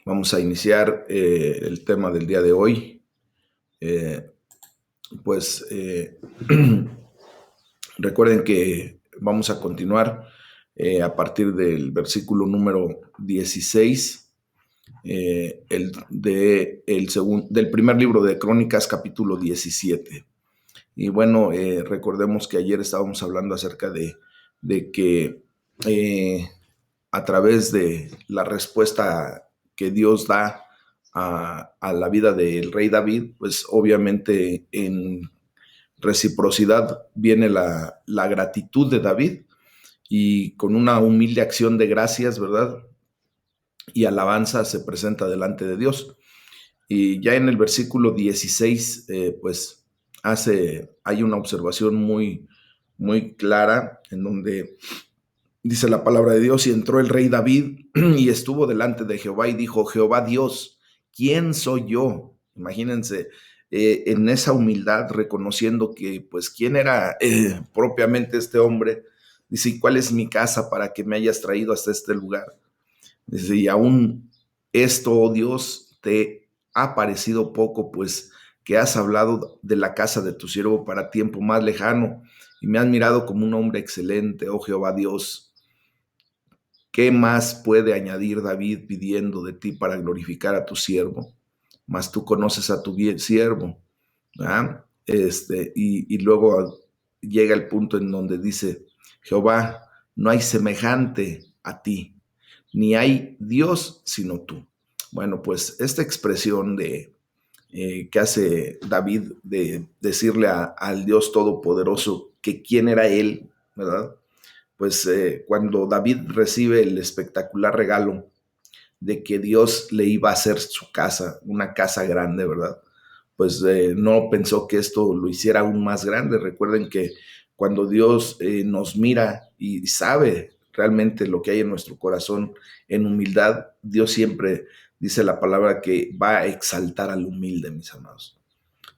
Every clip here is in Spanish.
Vamos a iniciar el tema del día de hoy. Eh, pues recuerden que vamos a continuar a partir del versículo número 16 del primer libro de Crónicas, capítulo 17. Y bueno, recordemos que ayer estábamos hablando acerca de que a través de la respuesta que Dios da a la vida del rey David, pues obviamente en reciprocidad viene la gratitud de David y con una humilde acción de gracias, ¿verdad? Y alabanza se presenta delante de Dios. Y ya en el versículo 16, pues hay una observación muy clara en donde dice la palabra de Dios: y entró el rey David y estuvo delante de Jehová y dijo: Jehová Dios, ¿quién soy yo? Imagínense, en esa humildad, reconociendo que, pues, quién era propiamente este hombre. Dice: ¿y cuál es mi casa para que me hayas traído hasta este lugar? Dice: y aún esto, oh Dios, te ha parecido poco, pues que has hablado de la casa de tu siervo para tiempo más lejano, y me has mirado como un hombre excelente, oh Jehová Dios. ¿Qué más puede añadir David pidiendo de ti para glorificar a tu siervo? Mas tú conoces a tu siervo. ¿Ah? Y luego llega el punto en donde dice: Jehová, no hay semejante a ti, ni hay Dios sino tú. Bueno, pues esta expresión que hace David de decirle al Dios Todopoderoso que quién era él, ¿verdad? Pues cuando David recibe el espectacular regalo de que Dios le iba a hacer su casa, una casa grande, ¿verdad? Pues no pensó que esto lo hiciera aún más grande. Recuerden que cuando Dios nos mira y sabe realmente lo que hay en nuestro corazón en humildad, Dios siempre dice la palabra que va a exaltar al humilde, mis amados.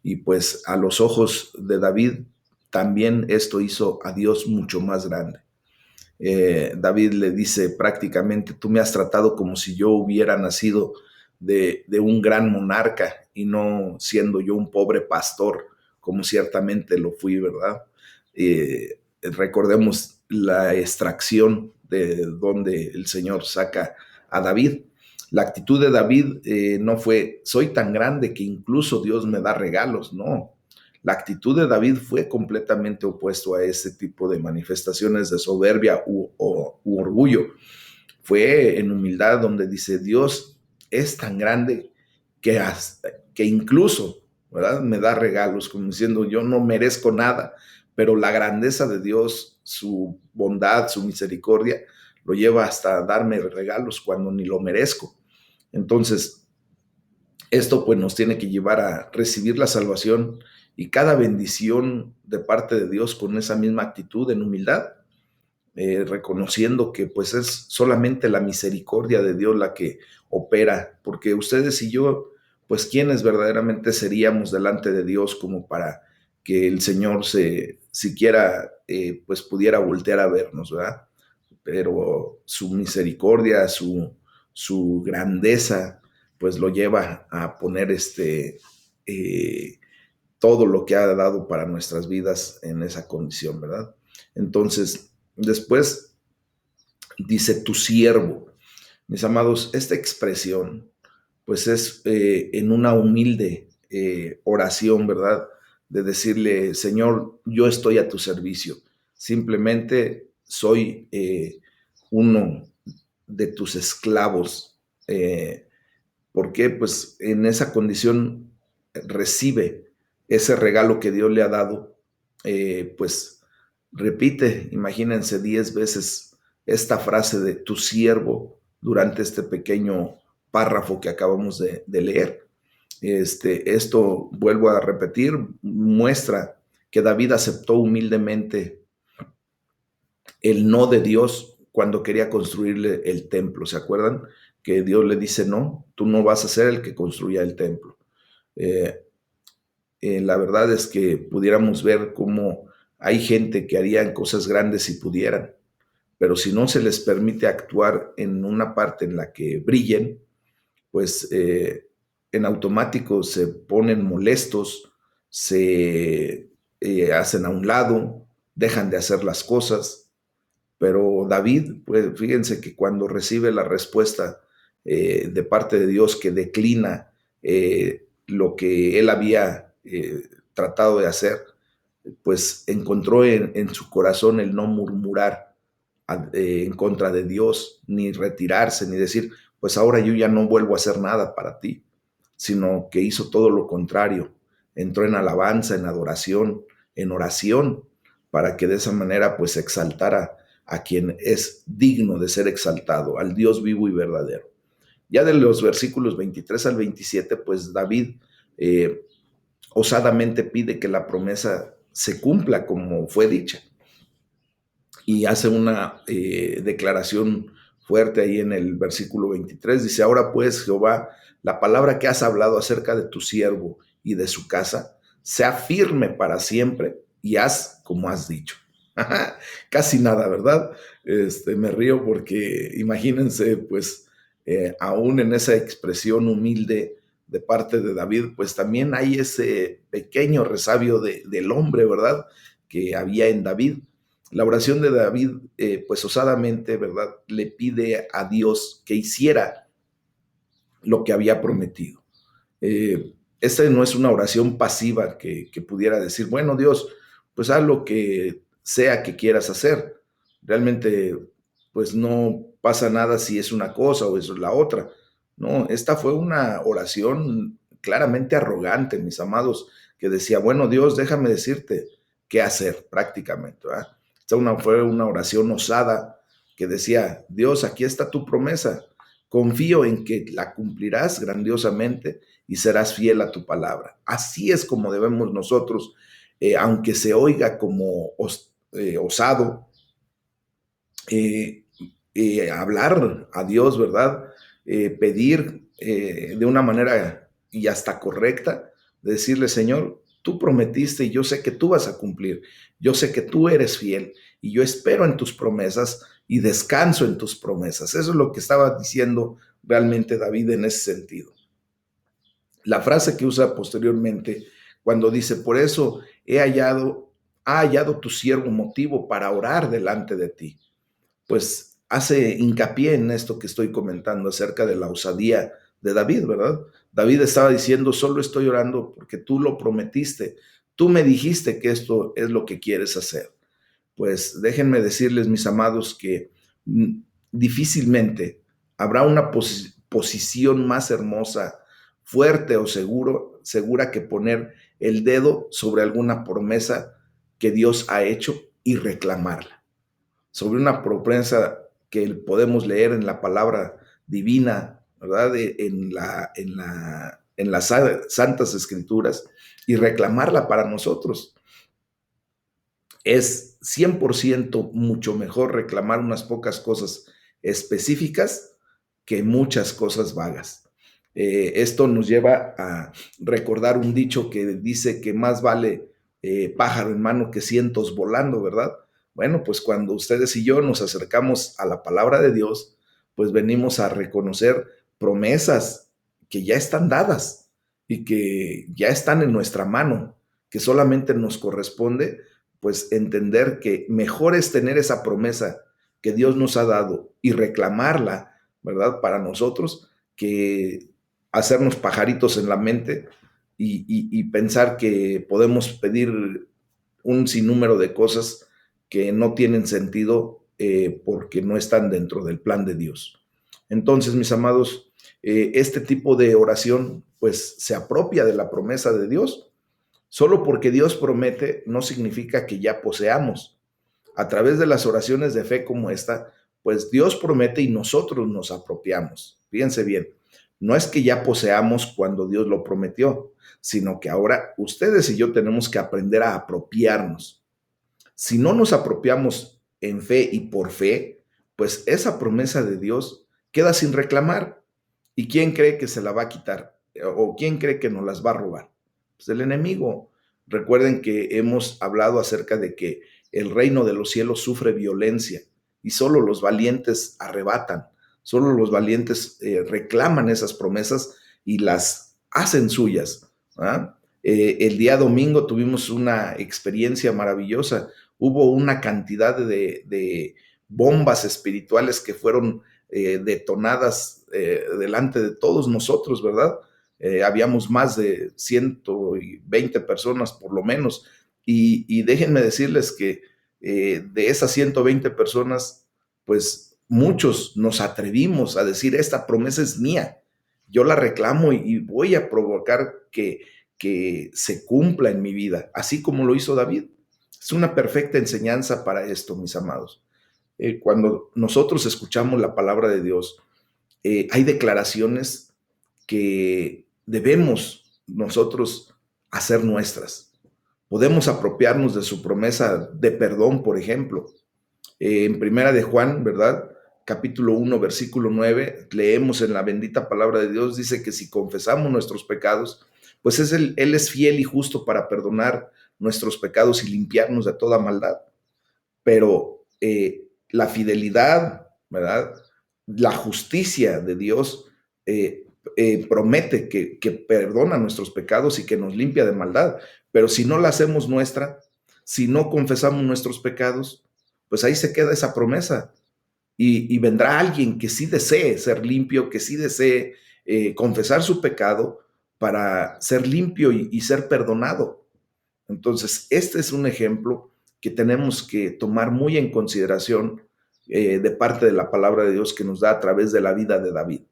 Y pues a los ojos de David también esto hizo a Dios mucho más grande. David le dice prácticamente: tú me has tratado como si yo hubiera nacido de un gran monarca y no siendo yo un pobre pastor, como ciertamente lo fui, ¿verdad? Recordemos la extracción de donde el Señor saca a David. La actitud de David no fue: soy tan grande que incluso Dios me da regalos, no. La actitud de David fue completamente opuesto a ese tipo de manifestaciones de soberbia u orgullo. Fue en humildad donde dice: Dios es tan grande que incluso, ¿verdad?, me da regalos, como diciendo: yo no merezco nada, pero la grandeza de Dios, su bondad, su misericordia, lo lleva hasta darme regalos cuando ni lo merezco. Entonces, esto pues nos tiene que llevar a recibir la salvación y cada bendición de parte de Dios con esa misma actitud en humildad, reconociendo que pues es solamente la misericordia de Dios la que opera, porque ustedes y yo, pues quiénes verdaderamente seríamos delante de Dios como para que el Señor siquiera pues pudiera voltear a vernos, ¿verdad? Pero su misericordia, su grandeza, pues lo lleva a poner eh, todo lo que ha dado para nuestras vidas en esa condición, ¿verdad? Entonces, después dice: tu siervo. Mis amados, esta expresión, pues es en una humilde oración, ¿verdad? De decirle: Señor, yo estoy a tu servicio. Simplemente soy uno de tus esclavos. ¿Por qué? Pues en esa condición recibe ese regalo que Dios le ha dado. Pues repite, imagínense 10 veces esta frase de tu siervo durante este pequeño párrafo que acabamos de leer. Esto, vuelvo a repetir, muestra que David aceptó humildemente el no de Dios cuando quería construirle el templo. ¿Se acuerdan? Que Dios le dice: no, tú no vas a ser el que construya el templo. Eh, la verdad es que pudiéramos ver cómo hay gente que harían cosas grandes si pudieran, pero si no se les permite actuar en una parte en la que brillen, pues en automático se ponen molestos, se hacen a un lado, dejan de hacer las cosas. Pero David, pues fíjense que cuando recibe la respuesta de parte de Dios que declina lo que él había tratado de hacer, pues encontró en su corazón el no murmurar en contra de Dios, ni retirarse, ni decir, pues ahora yo ya no vuelvo a hacer nada para ti, sino que hizo todo lo contrario. Entró en alabanza, en adoración, en oración, para que de esa manera pues exaltara a quien es digno de ser exaltado, al Dios vivo y verdadero. Ya de los versículos 23 al 27, pues David osadamente pide que la promesa se cumpla como fue dicha y hace una declaración fuerte ahí en el versículo 23. Dice, ahora pues, Jehová, la palabra que has hablado acerca de tu siervo y de su casa, sea firme para siempre y haz como has dicho. Casi nada, ¿verdad? Me río porque imagínense, pues, aún en esa expresión humilde de parte de David, pues también hay ese pequeño resabio del hombre, ¿verdad? Que había en David. La oración de David, pues osadamente, ¿verdad? Le pide a Dios que hiciera lo que había prometido. Esta no es una oración pasiva que pudiera decir, bueno, Dios, pues haz lo que sea que quieras hacer. Realmente, pues no pasa nada si es una cosa o es la otra. No, esta fue una oración claramente arrogante, mis amados, que decía, bueno, Dios, déjame decirte qué hacer prácticamente. ¿Verdad? Fue una oración osada que decía, Dios, aquí está tu promesa. Confío en que la cumplirás grandiosamente y serás fiel a tu palabra. Así es como debemos nosotros, aunque se oiga como osado, eh, hablar a Dios, ¿verdad? Pedir de una manera y hasta correcta, decirle, Señor, tú prometiste y yo sé que tú vas a cumplir, yo sé que tú eres fiel y yo espero en tus promesas y descanso en tus promesas. Eso es lo que estaba diciendo realmente David en ese sentido. La frase que usa posteriormente cuando dice, por eso ha hallado tu siervo motivo para orar delante de ti, pues hace hincapié en esto que estoy comentando acerca de la osadía de David, ¿verdad? David estaba diciendo, solo estoy orando porque tú lo prometiste, tú me dijiste que esto es lo que quieres hacer. Pues déjenme decirles, mis amados, que difícilmente habrá una posición más hermosa, fuerte o segura que poner el dedo sobre alguna promesa que Dios ha hecho y reclamarla. Sobre una promesa que podemos leer en la palabra divina, ¿verdad? En las santas escrituras y reclamarla para nosotros. Es 100% mucho mejor reclamar unas pocas cosas específicas que muchas cosas vagas. Esto nos lleva a recordar un dicho que dice que más vale pájaro en mano que cientos volando, ¿verdad? Bueno, pues cuando ustedes y yo nos acercamos a la palabra de Dios, pues venimos a reconocer promesas que ya están dadas y que ya están en nuestra mano, que solamente nos corresponde pues entender que mejor es tener esa promesa que Dios nos ha dado y reclamarla, ¿verdad? Para nosotros, que hacernos pajaritos en la mente y pensar que podemos pedir un sinnúmero de cosas que no tienen sentido porque no están dentro del plan de Dios. Entonces, mis amados, este tipo de oración pues se apropia de la promesa de Dios. Solo porque Dios promete no significa que ya poseamos. A través de las oraciones de fe como esta, pues Dios promete y nosotros nos apropiamos. Fíjense bien, no es que ya poseamos cuando Dios lo prometió, sino que ahora ustedes y yo tenemos que aprender a apropiarnos. Si no nos apropiamos en fe y por fe, pues esa promesa de Dios queda sin reclamar. ¿Y quién cree que se la va a quitar? ¿O quién cree que nos las va a robar? Pues el enemigo. Recuerden que hemos hablado acerca de que el reino de los cielos sufre violencia y solo los valientes arrebatan, Solo los valientes reclaman esas promesas y las hacen suyas. ¿Ah? El día domingo tuvimos una experiencia maravillosa. Hubo una cantidad de bombas espirituales que fueron detonadas delante de todos nosotros, ¿verdad? Habíamos más de 120 personas por lo menos. Y déjenme decirles que de esas 120 personas, pues muchos nos atrevimos a decir, esta promesa es mía, yo la reclamo y voy a provocar que se cumpla en mi vida, así como lo hizo David. Es una perfecta enseñanza para esto, mis amados. Cuando nosotros escuchamos la palabra de Dios, hay declaraciones que debemos nosotros hacer nuestras. Podemos apropiarnos de su promesa de perdón, por ejemplo. En Primera de Juan, ¿verdad? Capítulo 1, versículo 9, leemos en la bendita palabra de Dios, dice que si confesamos nuestros pecados, pues Él es fiel y justo para perdonar nuestros pecados y limpiarnos de toda maldad. Pero la fidelidad, ¿verdad? La justicia de Dios promete que perdona nuestros pecados y que nos limpia de maldad. Pero si no la hacemos nuestra, si no confesamos nuestros pecados, pues ahí se queda esa promesa. Y vendrá alguien que sí desee ser limpio, que sí desee confesar su pecado para ser limpio y ser perdonado. Entonces, este es un ejemplo que tenemos que tomar muy en consideración de parte de la palabra de Dios que nos da a través de la vida de David.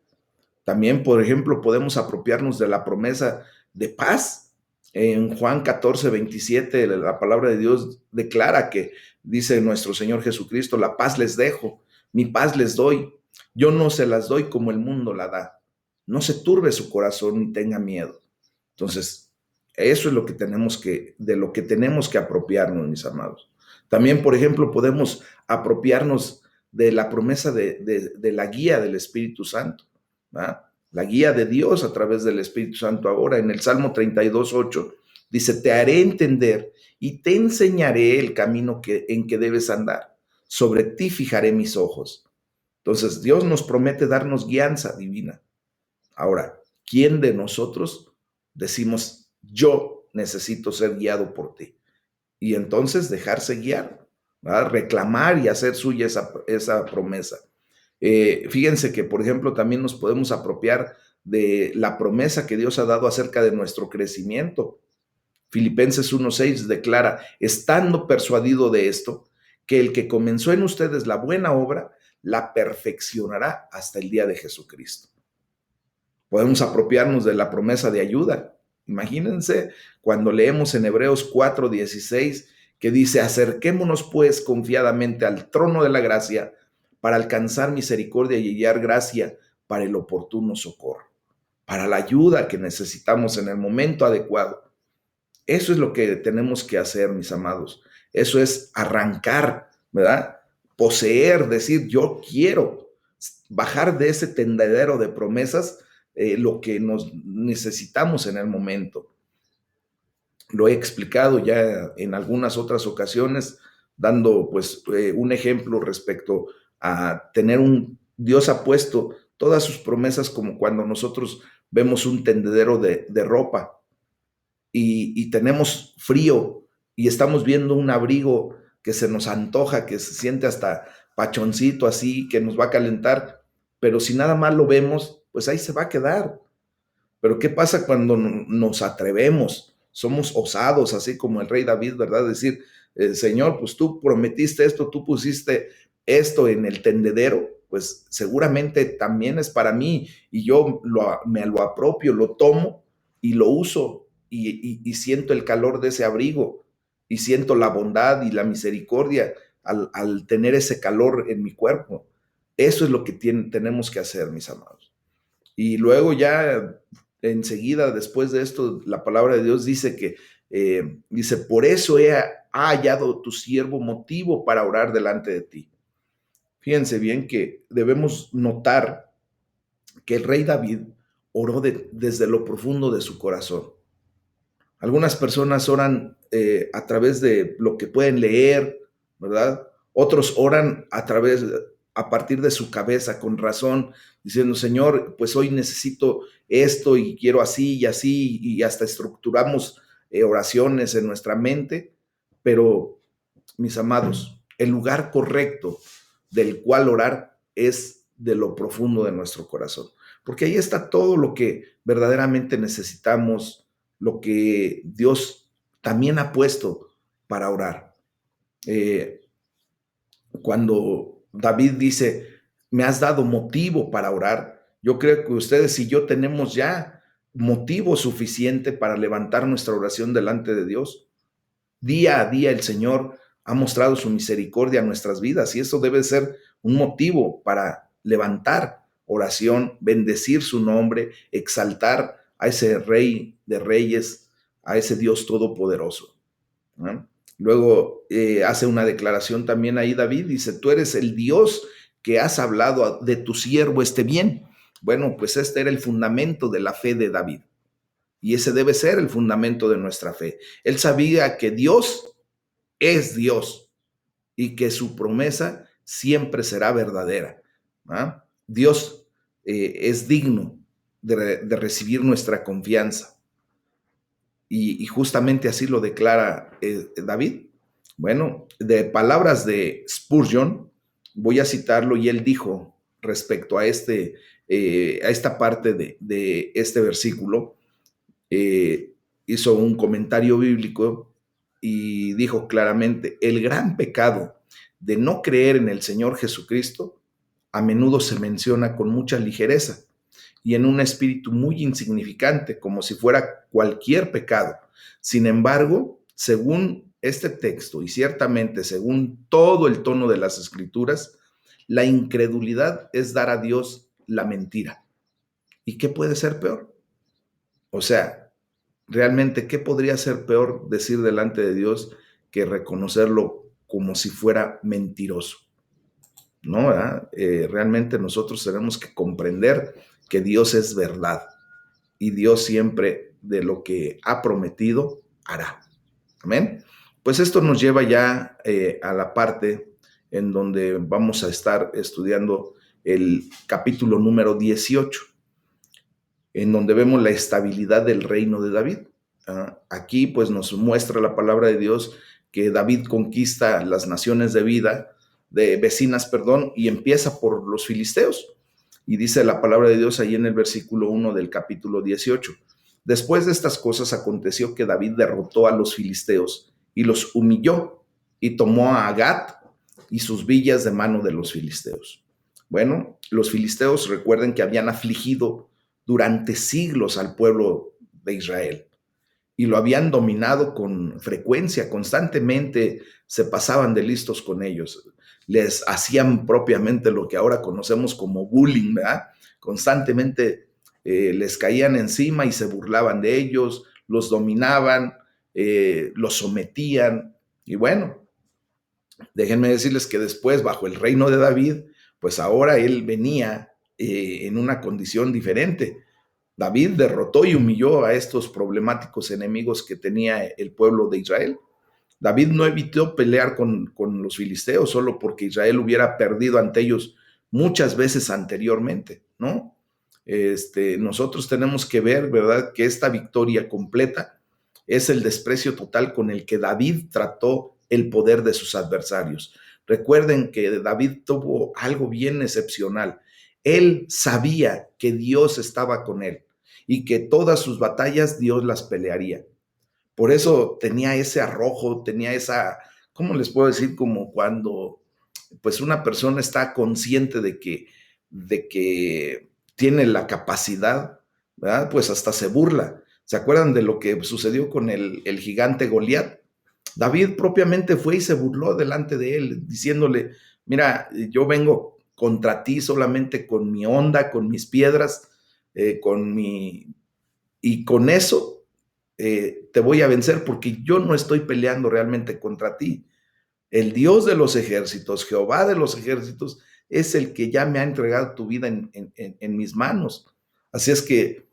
También, por ejemplo, podemos apropiarnos de la promesa de paz. En Juan 14, 27, la palabra de Dios declara que dice nuestro Señor Jesucristo, la paz les dejo, mi paz les doy. Yo no se las doy como el mundo la da. No se turbe su corazón ni tenga miedo. Entonces, eso es lo que de lo que tenemos que apropiarnos, mis amados. También, por ejemplo, podemos apropiarnos de la promesa de la guía del Espíritu Santo. ¿Va? La guía de Dios a través del Espíritu Santo. Ahora en el Salmo 32:8 dice, te haré entender y te enseñaré el camino en que debes andar. Sobre ti fijaré mis ojos. Entonces Dios nos promete darnos guianza divina. Ahora, ¿quién de nosotros decimos, yo necesito ser guiado por ti? Y entonces dejarse guiar, ¿verdad? Reclamar y hacer suya esa promesa. Fíjense que, por ejemplo, también nos podemos apropiar de la promesa que Dios ha dado acerca de nuestro crecimiento. Filipenses 1:6 declara, estando persuadido de esto, que el que comenzó en ustedes la buena obra, la perfeccionará hasta el día de Jesucristo. Podemos apropiarnos de la promesa de ayuda. Imagínense cuando leemos en Hebreos 4:16 que dice, acerquémonos pues confiadamente al trono de la gracia para alcanzar misericordia y hallar gracia para el oportuno socorro, para la ayuda que necesitamos en el momento adecuado. Eso es lo que tenemos que hacer, mis amados. Eso es arrancar, ¿verdad? Poseer, decir, yo quiero bajar de ese tendedero de promesas lo que nos necesitamos en el momento. Lo he explicado ya en algunas otras ocasiones, dando pues un ejemplo respecto a tener Dios ha puesto todas sus promesas como cuando nosotros vemos un tendedero de ropa y tenemos frío y estamos viendo un abrigo que se nos antoja, que se siente hasta pachoncito así, que nos va a calentar, pero si nada más lo vemos, pues ahí se va a quedar. Pero ¿qué pasa cuando nos atrevemos? Somos osados, así como el rey David, ¿verdad? Decir, Señor, pues tú prometiste esto, tú pusiste esto en el tendedero, pues seguramente también es para mí y yo me lo apropio, lo tomo y lo uso y siento el calor de ese abrigo y siento la bondad y la misericordia al tener ese calor en mi cuerpo. Eso es lo que tenemos que hacer, mis amados. Y luego ya enseguida, después de esto, la palabra de Dios dice que, dice, por eso ha hallado tu siervo motivo para orar delante de ti. Fíjense bien que debemos notar que el rey David oró desde lo profundo de su corazón. Algunas personas oran a través de lo que pueden leer, ¿verdad? Otros oran a través a partir de su cabeza, con razón, diciendo, Señor, pues hoy necesito esto y quiero así y así, y hasta estructuramos oraciones en nuestra mente, pero mis amados, el lugar correcto del cual orar es de lo profundo de nuestro corazón, porque ahí está todo lo que verdaderamente necesitamos, lo que Dios también ha puesto para orar. Eh, Cuando David dice, me has dado motivo para orar, yo creo que ustedes y yo tenemos ya motivo suficiente para levantar nuestra oración delante de Dios. Día a día el Señor ha mostrado su misericordia en nuestras vidas y eso debe ser un motivo para levantar oración, bendecir su nombre, exaltar a ese Rey de Reyes, a ese Dios todopoderoso, ¿no? Luego hace una declaración también ahí David, dice, tú eres el Dios que has hablado de tu siervo este bien. Bueno, pues este era el fundamento de la fe de David. Y ese debe ser el fundamento de nuestra fe. Él sabía que Dios es Dios y que su promesa siempre será verdadera. ¿Ah? Dios es digno de recibir nuestra confianza. Y justamente así lo declara David. Bueno, de palabras de Spurgeon, voy a citarlo y él dijo respecto a esta parte de este versículo, hizo un comentario bíblico y dijo claramente, el gran pecado de no creer en el Señor Jesucristo a menudo se menciona con mucha ligereza y en un espíritu muy insignificante, como si fuera cualquier pecado. Sin embargo, según este texto y ciertamente según todo el tono de las Escrituras, la incredulidad es dar a Dios la mentira. ¿Y qué puede ser peor? O sea, realmente, ¿qué podría ser peor decir delante de Dios que reconocerlo como si fuera mentiroso? ¿No? Realmente nosotros tenemos que comprender que Dios es verdad y Dios siempre de lo que ha prometido hará. Amén. Pues esto nos lleva ya a la parte en donde vamos a estar estudiando el capítulo número 18, en donde vemos la estabilidad del reino de David. Aquí pues nos muestra la palabra de Dios que David conquista las naciones de vecinas, perdón, y empieza por los filisteos. Y dice la palabra de Dios ahí en el versículo 1 del capítulo 18. Después de estas cosas aconteció que David derrotó a los filisteos y los humilló y tomó a Gat y sus villas de mano de los filisteos. Bueno, los filisteos recuerden que habían afligido durante siglos al pueblo de Israel y lo habían dominado con frecuencia, constantemente se pasaban de listos con ellos, les hacían propiamente lo que ahora conocemos como bullying, ¿verdad? Constantemente les caían encima y se burlaban de ellos, los dominaban, los sometían y bueno, déjenme decirles que después, bajo el reino de David, pues ahora él venía en una condición diferente. David derrotó y humilló a estos problemáticos enemigos que tenía el pueblo de Israel. David no evitó pelear con los filisteos solo porque Israel hubiera perdido ante ellos muchas veces anteriormente, ¿no? Nosotros tenemos que ver, ¿verdad?, que esta victoria completa es el desprecio total con el que David trató el poder de sus adversarios. Recuerden que David tuvo algo bien excepcional. Él sabía que Dios estaba con él y que todas sus batallas Dios las pelearía. Por eso tenía ese arrojo, tenía esa, ¿cómo les puedo decir? Como cuando pues una persona está consciente de que tiene la capacidad, ¿verdad? Pues hasta se burla. ¿Se acuerdan de lo que sucedió con el gigante Goliat? David propiamente fue y se burló delante de él, diciéndole, mira, yo vengo contra ti solamente con mi honda, con mis piedras, y con eso te voy a vencer porque yo no estoy peleando realmente contra ti. El Dios de los ejércitos, Jehová de los ejércitos, es el que ya me ha entregado tu vida en mis manos. Así es que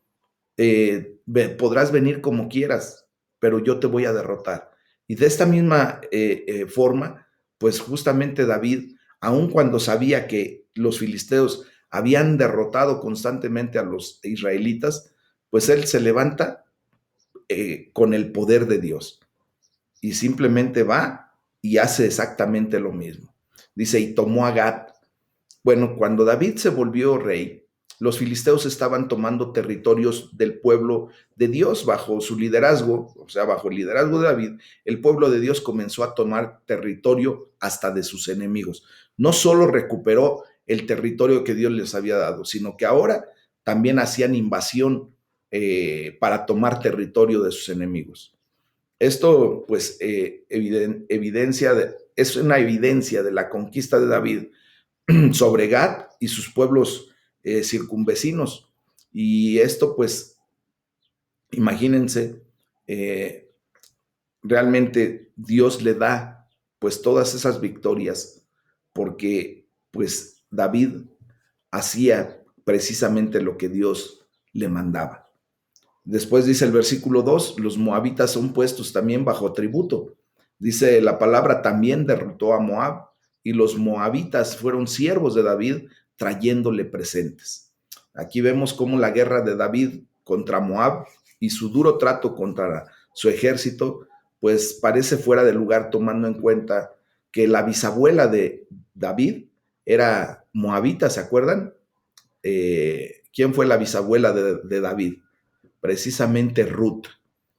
podrás venir como quieras, pero yo te voy a derrotar. Y de esta misma forma, pues justamente David aun cuando sabía que los filisteos habían derrotado constantemente a los israelitas, pues él se levanta con el poder de Dios y simplemente va y hace exactamente lo mismo. Dice, y tomó a Gat. Bueno, cuando David se volvió rey, los filisteos estaban tomando territorios del pueblo de Dios bajo su liderazgo, o sea, bajo el liderazgo de David, el pueblo de Dios comenzó a tomar territorio hasta de sus enemigos. No solo recuperó el territorio que Dios les había dado, sino que ahora también hacían invasión para tomar territorio de sus enemigos. Esto, pues, es una evidencia de la conquista de David sobre Gad y sus pueblos circunvecinos. Y esto, pues, imagínense, eh, realmente Dios le da, pues, todas esas victorias, porque, pues, David hacía precisamente lo que Dios le mandaba. Después dice el versículo 2, los moabitas son puestos también bajo tributo. Dice la palabra, también derrotó a Moab y los moabitas fueron siervos de David trayéndole presentes. Aquí vemos cómo la guerra de David contra Moab y su duro trato contra su ejército, pues parece fuera de lugar tomando en cuenta que la bisabuela David era moabita, ¿se acuerdan? ¿Quién fue la bisabuela de David? Precisamente Ruth,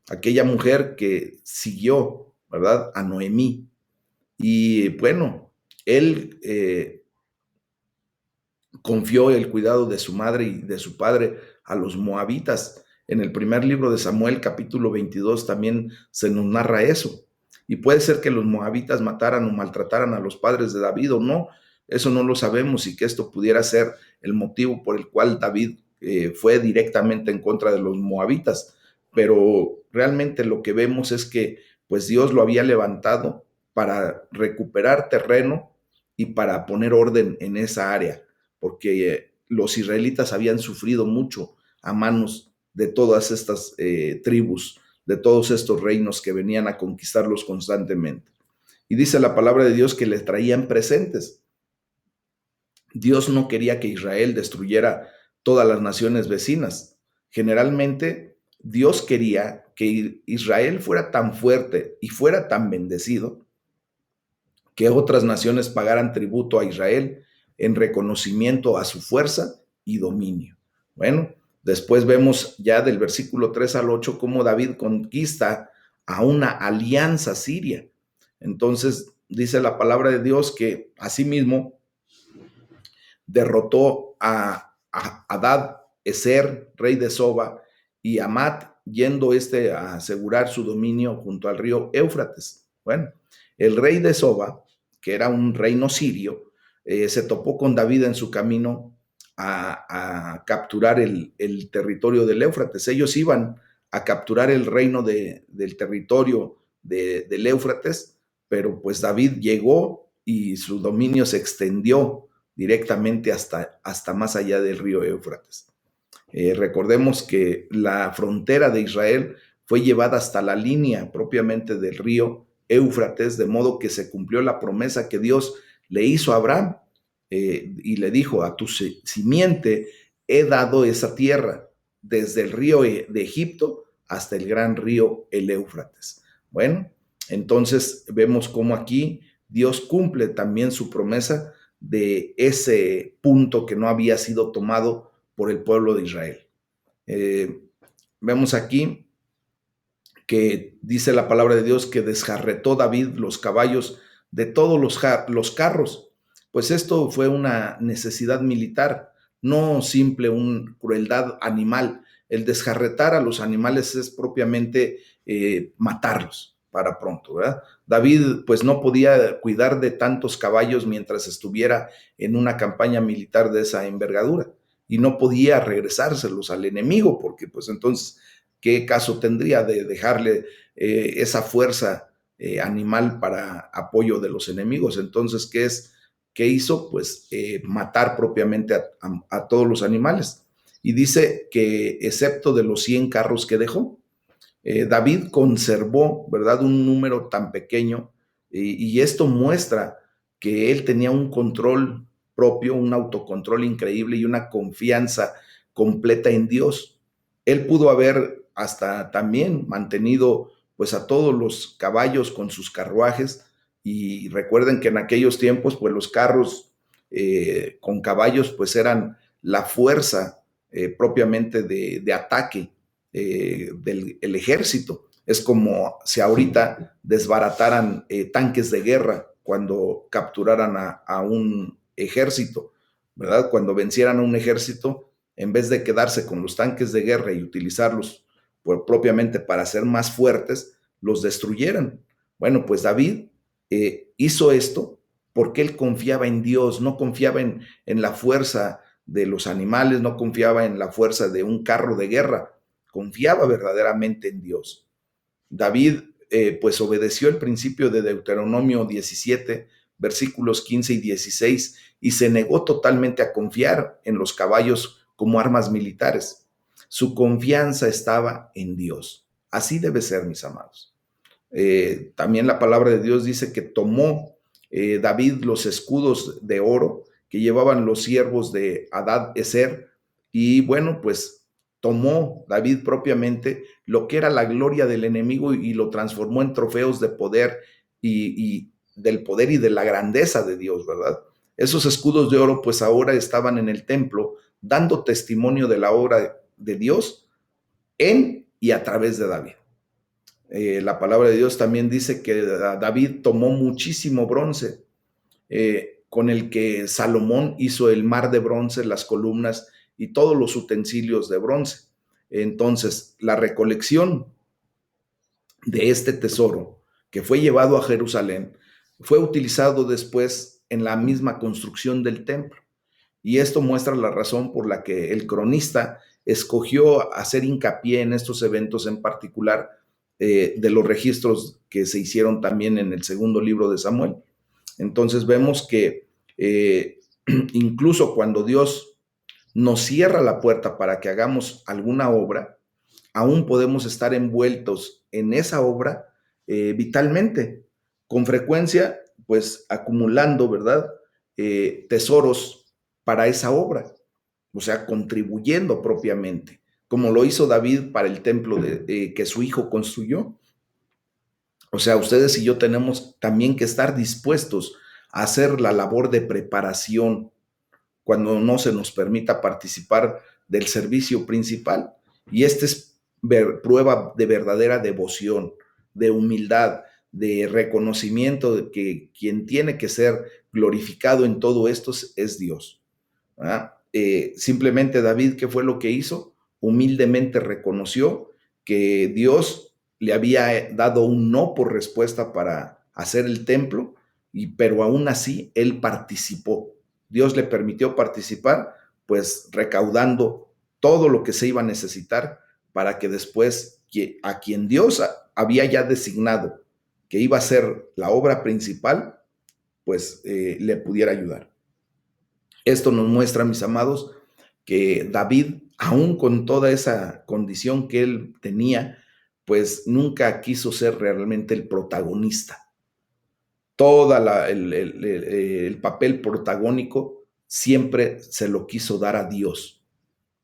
aquella mujer que siguió, ¿verdad?, a Noemí. Y bueno, él confió el cuidado de su madre y de su padre a los moabitas. En el primer libro de Samuel, capítulo 22, también se nos narra eso. Y puede ser que los moabitas mataran o maltrataran a los padres de David o no, eso no lo sabemos, y que esto pudiera ser el motivo por el cual David fue directamente en contra de los moabitas. Pero realmente lo que vemos es que pues Dios lo había levantado para recuperar terreno y para poner orden en esa área, porque los israelitas habían sufrido mucho a manos de todas estas tribus, de todos estos reinos que venían a conquistarlos constantemente. Y dice la palabra de Dios que les traían presentes. Dios no quería que Israel destruyera todas las naciones vecinas. Generalmente, Dios quería que Israel fuera tan fuerte y fuera tan bendecido que otras naciones pagaran tributo a Israel en reconocimiento a su fuerza y dominio. Bueno, después vemos ya del versículo 3 al 8 cómo David conquista a una alianza siria. Entonces dice la palabra de Dios que asimismo derrotó a Hadad Ezer, rey de Soba, y a Amat, yendo a asegurar su dominio junto al río Éufrates. Bueno, el rey de Soba, que era un reino sirio, se topó con David en su camino a capturar el territorio del Éufrates. Ellos iban a capturar el reino del territorio del Éufrates, pero pues David llegó y su dominio se extendió directamente hasta más allá del río Éufrates. Recordemos que la frontera de Israel fue llevada hasta la línea propiamente del río Éufrates, de modo que se cumplió la promesa que Dios le hizo a Abraham y le dijo, a tu simiente he dado esa tierra, desde el río de Egipto hasta el gran río, el Éufrates. Bueno, entonces vemos cómo aquí Dios cumple también su promesa de ese punto que no había sido tomado por el pueblo de Israel. Vemos aquí que dice la palabra de Dios que desjarretó David los caballos de todos los carros. Pues esto fue una necesidad militar, no simple una crueldad animal. El desjarretar a los animales es propiamente matarlos para pronto, ¿verdad? David pues no podía cuidar de tantos caballos mientras estuviera en una campaña militar de esa envergadura y no podía regresárselos al enemigo porque pues entonces ¿qué caso tendría de dejarle esa fuerza animal para apoyo de los enemigos? Entonces, ¿qué hizo? Pues matar propiamente a todos los animales. Y dice que excepto de los 100 carros que dejó, David conservó, ¿verdad?, un número tan pequeño y esto muestra que él tenía un control propio, un autocontrol increíble y una confianza completa en Dios. Él pudo haber hasta también mantenido pues a todos los caballos con sus carruajes, y recuerden que en aquellos tiempos pues los carros con caballos pues eran la fuerza propiamente de ataque del el ejército. Es como si ahorita desbarataran tanques de guerra cuando capturaran a un ejército, ¿verdad? Cuando vencieran a un ejército, en vez de quedarse con los tanques de guerra y utilizarlos propiamente para ser más fuertes, los destruyeran. Bueno, pues David hizo esto porque él confiaba en Dios, no confiaba en la fuerza de los animales, no confiaba en la fuerza de un carro de guerra, confiaba verdaderamente en Dios. David pues obedeció el principio de Deuteronomio 17, versículos 15 y 16, y se negó totalmente a confiar en los caballos como armas militares. Su confianza estaba en Dios. Así debe ser, mis amados. También la palabra de Dios dice que tomó David los escudos de oro que llevaban los siervos de Hadad-Ezer, y bueno, pues tomó David propiamente lo que era la gloria del enemigo y lo transformó en trofeos de poder y del poder y de la grandeza de Dios, ¿verdad? Esos escudos de oro pues ahora estaban en el templo dando testimonio de la obra de Dios en y a través de David. La palabra de Dios también dice que David tomó muchísimo bronce, con el que Salomón hizo el mar de bronce, las columnas y todos los utensilios de bronce. Entonces, la recolección de este tesoro que fue llevado a Jerusalén fue utilizado después en la misma construcción del templo. Y esto muestra la razón por la que el cronista escogió hacer hincapié en estos eventos en particular, de los registros que se hicieron también en el segundo libro de Samuel. Entonces vemos que incluso cuando Dios nos cierra la puerta para que hagamos alguna obra, aún podemos estar envueltos en esa obra vitalmente, con frecuencia, pues acumulando, ¿verdad? Tesoros para esa obra, o sea, contribuyendo propiamente, como lo hizo David para el templo que su hijo construyó. O sea, ustedes y yo tenemos también que estar dispuestos a hacer la labor de preparación cuando no se nos permita participar del servicio principal. Y esta es prueba de verdadera devoción, de humildad, de reconocimiento de que quien tiene que ser glorificado en todo esto es Dios. Simplemente David, ¿qué fue lo que hizo? Humildemente reconoció que Dios le había dado un no por respuesta para hacer el templo, pero aún así él participó. Dios le permitió participar, pues recaudando todo lo que se iba a necesitar para que después a quien Dios había ya designado que iba a ser la obra principal, pues le pudiera ayudar. Esto nos muestra, mis amados, que David, aún con toda esa condición que él tenía, pues nunca quiso ser realmente el protagonista. Todo el papel protagónico siempre se lo quiso dar a Dios,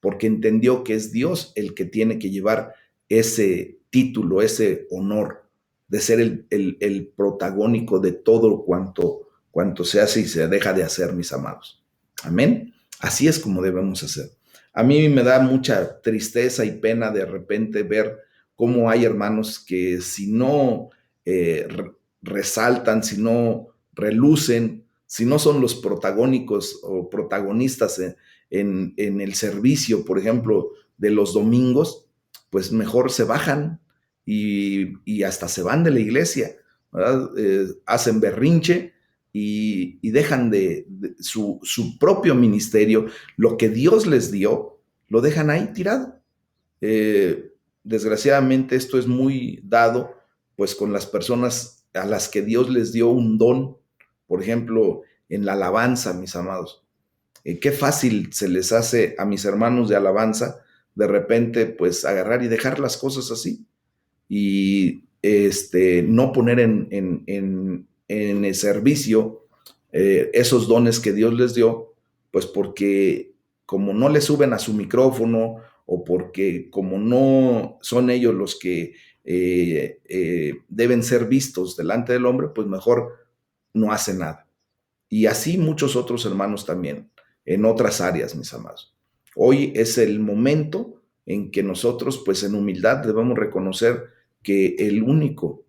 porque entendió que es Dios el que tiene que llevar ese título, ese honor de ser el protagónico de todo cuanto se hace y se deja de hacer, mis amados. Amén. Así es como debemos hacer. A mí me da mucha tristeza y pena de repente ver cómo hay hermanos que si no resaltan, si no relucen, si no son los protagónicos o protagonistas en el servicio, por ejemplo, de los domingos, pues mejor se bajan y hasta se van de la iglesia, ¿verdad? Hacen berrinche y dejan de su propio ministerio, lo que Dios les dio, lo dejan ahí tirado. Desgraciadamente esto es muy dado pues con las personas a las que Dios les dio un don, por ejemplo, en la alabanza, mis amados. Qué fácil se les hace a mis hermanos de alabanza de repente pues agarrar y dejar las cosas así y no poner en el servicio esos dones que Dios les dio, pues porque como no le suben a su micrófono o porque como no son ellos los que deben ser vistos delante del hombre, pues mejor no hace nada. Y así muchos otros hermanos también, en otras áreas, mis amados. Hoy es el momento en que nosotros, pues en humildad, debemos reconocer que el único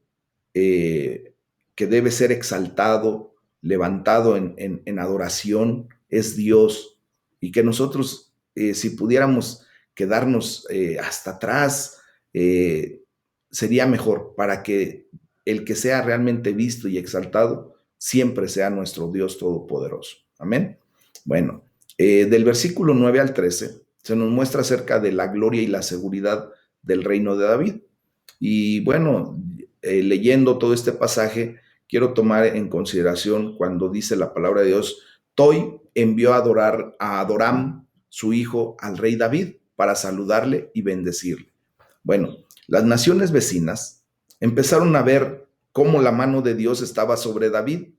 que debe ser exaltado, levantado en adoración, es Dios. Y que nosotros, si pudiéramos quedarnos hasta atrás, eh, sería mejor para que el que sea realmente visto y exaltado siempre sea nuestro Dios Todopoderoso. Amén. Bueno, del versículo 9 al 13 se nos muestra acerca de la gloria y la seguridad del reino de David. Y bueno, leyendo todo este pasaje, quiero tomar en consideración cuando dice la palabra de Dios, Toi envió a adorar a Adoram, su hijo, al rey David para saludarle y bendecirle. Bueno, las naciones vecinas empezaron a ver cómo la mano de Dios estaba sobre David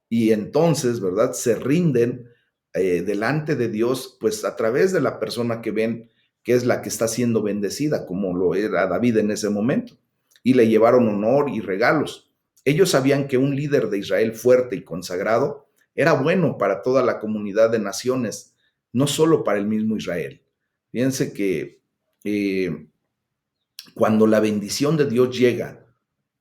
y entonces, ¿verdad? Se rinden delante de Dios, pues a través de la persona que ven que es la que está siendo bendecida, como lo era David en ese momento, y le llevaron honor y regalos. Ellos sabían que un líder de Israel fuerte y consagrado era bueno para toda la comunidad de naciones, no solo para el mismo Israel. Fíjense que cuando la bendición de Dios llega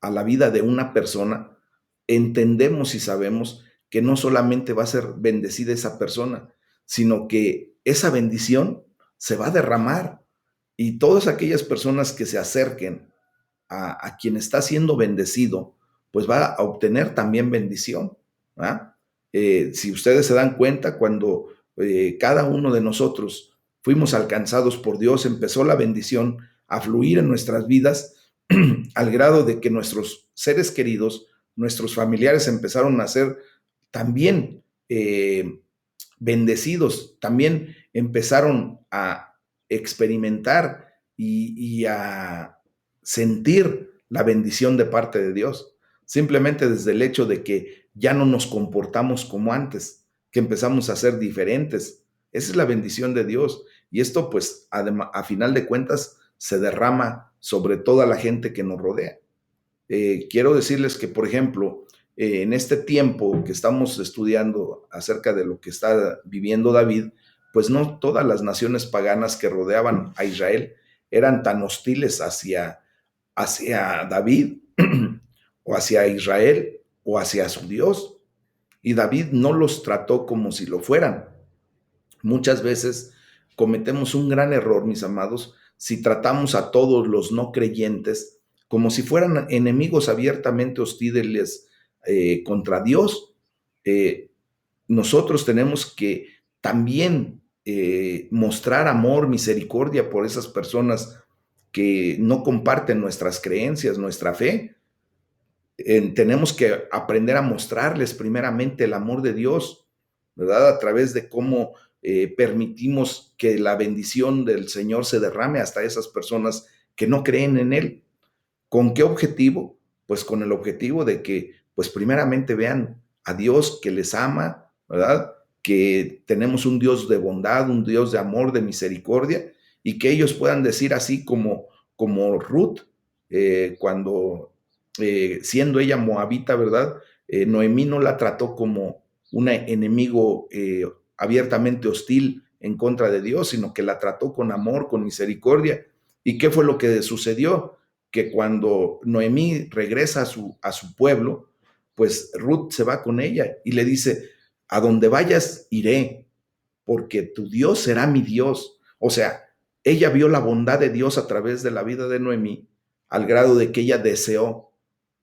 a la vida de una persona, entendemos y sabemos que no solamente va a ser bendecida esa persona, sino que esa bendición se va a derramar y todas aquellas personas que se acerquen a quien está siendo bendecido, pues va a obtener también bendición. Si ustedes se dan cuenta, cuando cada uno de nosotros fuimos alcanzados por Dios, empezó la bendición a fluir en nuestras vidas al grado de que nuestros seres queridos, nuestros familiares empezaron a ser también bendecidos, también empezaron a experimentar y a sentir la bendición de parte de Dios, simplemente desde el hecho de que ya no nos comportamos como antes, que empezamos a ser diferentes. Esa es la bendición de Dios. Y esto, pues, a final de cuentas, se derrama sobre toda la gente que nos rodea. Quiero decirles que, por ejemplo, en este tiempo que estamos estudiando acerca de lo que está viviendo David, pues no todas las naciones paganas que rodeaban a Israel eran tan hostiles hacia David o hacia Israel o hacia su Dios. Y David no los trató como si lo fueran. Muchas veces cometemos un gran error, mis amados, si tratamos a todos los no creyentes como si fueran enemigos abiertamente hostiles contra Dios. Eh, Nosotros tenemos que también mostrar amor, misericordia por esas personas que no comparten nuestras creencias, nuestra fe. Tenemos que aprender a mostrarles primeramente el amor de Dios, ¿verdad? A través de cómo permitimos que la bendición del Señor se derrame hasta esas personas que no creen en Él. ¿Con qué objetivo? Pues con el objetivo de que, pues primeramente vean a Dios que les ama, ¿verdad? Que tenemos un Dios de bondad, un Dios de amor, de misericordia, y que ellos puedan decir así como Ruth, cuando siendo ella moabita, ¿verdad? Noemí no la trató como un enemigo abiertamente hostil en contra de Dios, sino que la trató con amor, con misericordia. ¿Y qué fue lo que sucedió? Que cuando Noemí regresa a su pueblo, pues Ruth se va con ella y le dice, a donde vayas iré, porque tu Dios será mi Dios. O sea, ella vio la bondad de Dios a través de la vida de Noemí, al grado de que ella deseó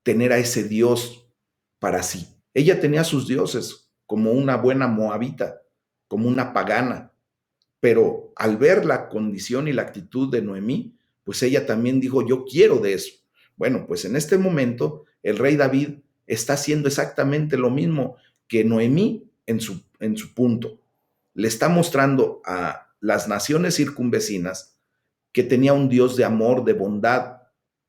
tener a ese Dios para sí. Ella tenía sus dioses como una buena moabita, como una pagana, pero al ver la condición y la actitud de Noemí, pues ella también dijo, yo quiero de eso. Bueno, pues en este momento el rey David está haciendo exactamente lo mismo que Noemí en su punto. Le está mostrando a las naciones circunvecinas que tenía un Dios de amor, de bondad,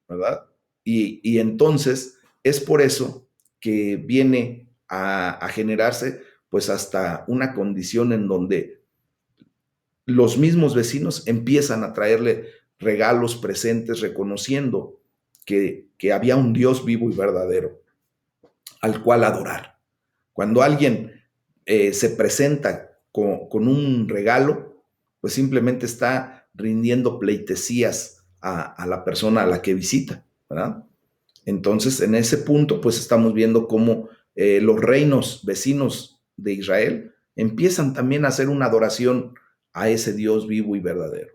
¿verdad? Y entonces es por eso que viene a generarse pues hasta una condición en donde los mismos vecinos empiezan a traerle regalos, presentes, reconociendo que había un Dios vivo y verdadero al cual adorar. Cuando alguien se presenta con un regalo, pues simplemente está rindiendo pleitesías a la persona a la que visita, ¿verdad? Entonces, en ese punto, pues estamos viendo cómo los reinos vecinos de Israel empiezan también a hacer una adoración a ese Dios vivo y verdadero.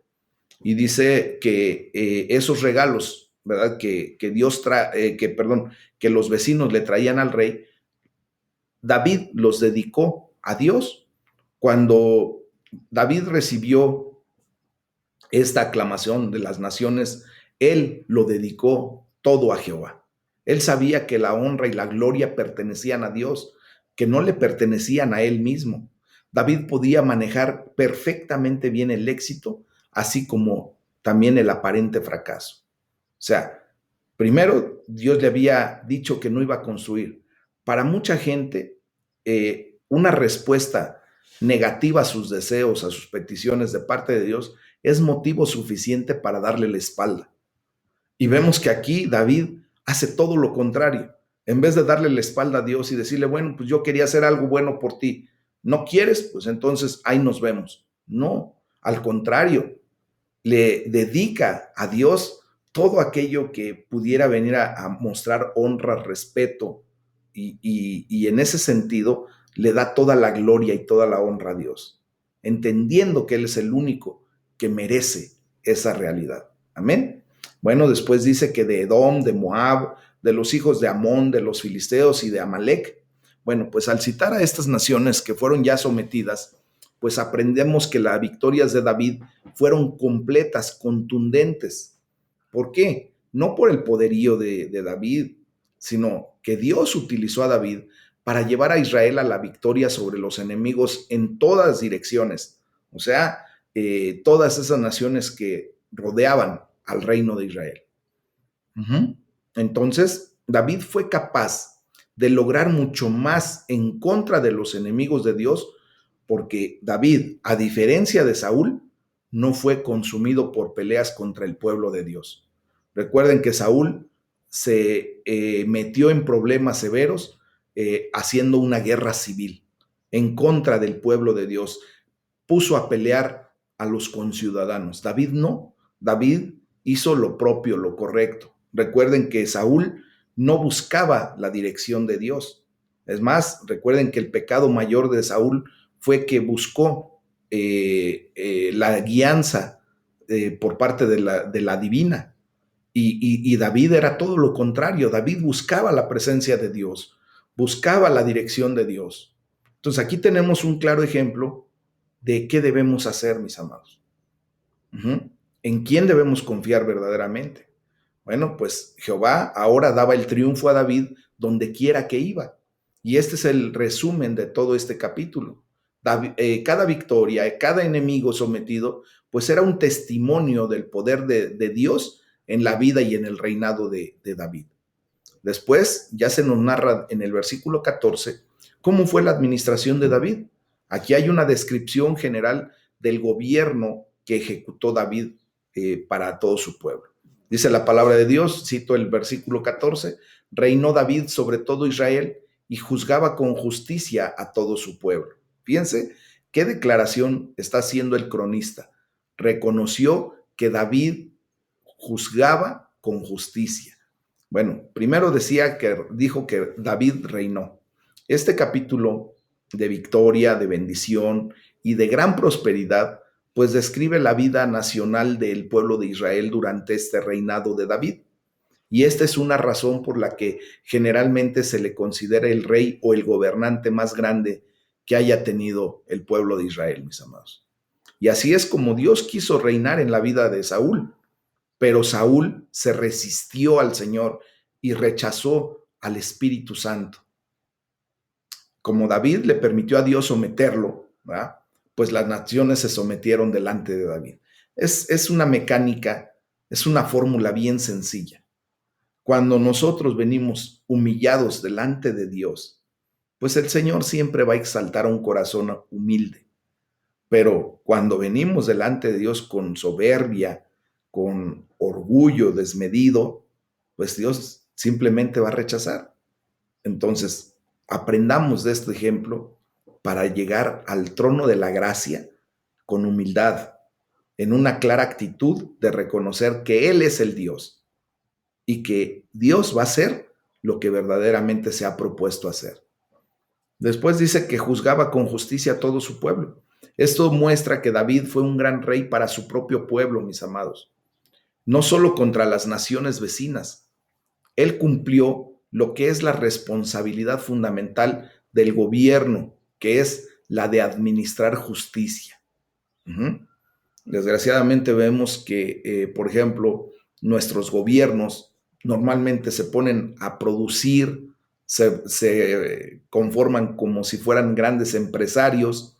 Y dice que esos regalos, ¿verdad? Que Dios que los vecinos le traían al rey, David los dedicó a Dios. Cuando David recibió esta aclamación de las naciones, él lo dedicó todo a Jehová. Él sabía que la honra y la gloria pertenecían a Dios, que no le pertenecían a él mismo. David podía manejar perfectamente bien el éxito, así como también el aparente fracaso. O sea, primero Dios le había dicho que no iba a construir. Para mucha gente, una respuesta negativa a sus deseos, a sus peticiones de parte de Dios, es motivo suficiente para darle la espalda. Y vemos que aquí David hace todo lo contrario. En vez de darle la espalda a Dios y decirle, bueno, pues yo quería hacer algo bueno por ti, ¿no quieres? Pues entonces ahí nos vemos. No, al contrario, le dedica a Dios todo aquello que pudiera venir a mostrar honra, respeto, y en ese sentido le da toda la gloria y toda la honra a Dios, entendiendo que Él es el único que merece esa realidad. Amén. Bueno, después dice que de Edom, de Moab, de los hijos de Amón, de los filisteos y de Amalek. Bueno, pues al citar a estas naciones que fueron ya sometidas, pues aprendemos que las victorias de David fueron completas, contundentes. ¿Por qué? No por el poderío de David, sino que Dios utilizó a David para llevar a Israel a la victoria sobre los enemigos en todas direcciones. O sea, todas esas naciones que rodeaban al reino de Israel. Entonces, David fue capaz de lograr mucho más en contra de los enemigos de Dios, porque David, a diferencia de Saúl, no fue consumido por peleas contra el pueblo de Dios. Recuerden que Saúl se metió en problemas severos haciendo una guerra civil en contra del pueblo de Dios. Puso a pelear a los conciudadanos. David no. David hizo lo propio, lo correcto. Recuerden que Saúl no buscaba la dirección de Dios. Es más, recuerden que el pecado mayor de Saúl fue que buscó la guianza por parte de la divina. Y David era todo lo contrario. David buscaba la presencia de Dios, buscaba la dirección de Dios. Entonces aquí tenemos un claro ejemplo de qué debemos hacer, mis amados. ¿En quién debemos confiar verdaderamente? Bueno, pues Jehová ahora daba el triunfo a David donde quiera que iba. Y este es el resumen de todo este capítulo. Cada victoria, cada enemigo sometido, pues era un testimonio del poder de Dios en la vida y en el reinado de David. Después ya se nos narra en el versículo 14 cómo fue la administración de David. Aquí hay una descripción general del gobierno que ejecutó David para todo su pueblo. Dice la palabra de Dios, cito el versículo 14, reinó David sobre todo Israel y juzgaba con justicia a todo su pueblo. Fíjense qué declaración está haciendo el cronista. Reconoció que David juzgaba con justicia. Bueno, primero dijo que David reinó. Este capítulo de victoria, de bendición y de gran prosperidad, pues describe la vida nacional del pueblo de Israel durante este reinado de David. Y esta es una razón por la que generalmente se le considera el rey o el gobernante más grande que haya tenido el pueblo de Israel, mis amados. Y así es como Dios quiso reinar en la vida de Saúl. Pero Saúl se resistió al Señor y rechazó al Espíritu Santo. Como David le permitió a Dios someterlo, ¿verdad? Pues las naciones se sometieron delante de David. Es una mecánica, es una fórmula bien sencilla. Cuando nosotros venimos humillados delante de Dios pues el Señor siempre va a exaltar a un corazón humilde. Pero cuando venimos delante de Dios con soberbia, con orgullo desmedido, pues Dios simplemente va a rechazar. Entonces, aprendamos de este ejemplo para llegar al trono de la gracia con humildad, en una clara actitud de reconocer que Él es el Dios y que Dios va a hacer lo que verdaderamente se ha propuesto hacer. Después dice que juzgaba con justicia a todo su pueblo. Esto muestra que David fue un gran rey para su propio pueblo, mis amados, no solo contra las naciones vecinas. Él cumplió lo que es la responsabilidad fundamental del gobierno, que es la de administrar justicia. Uh-huh. Desgraciadamente vemos que, por ejemplo, nuestros gobiernos normalmente se ponen a producir, se conforman como si fueran grandes empresarios,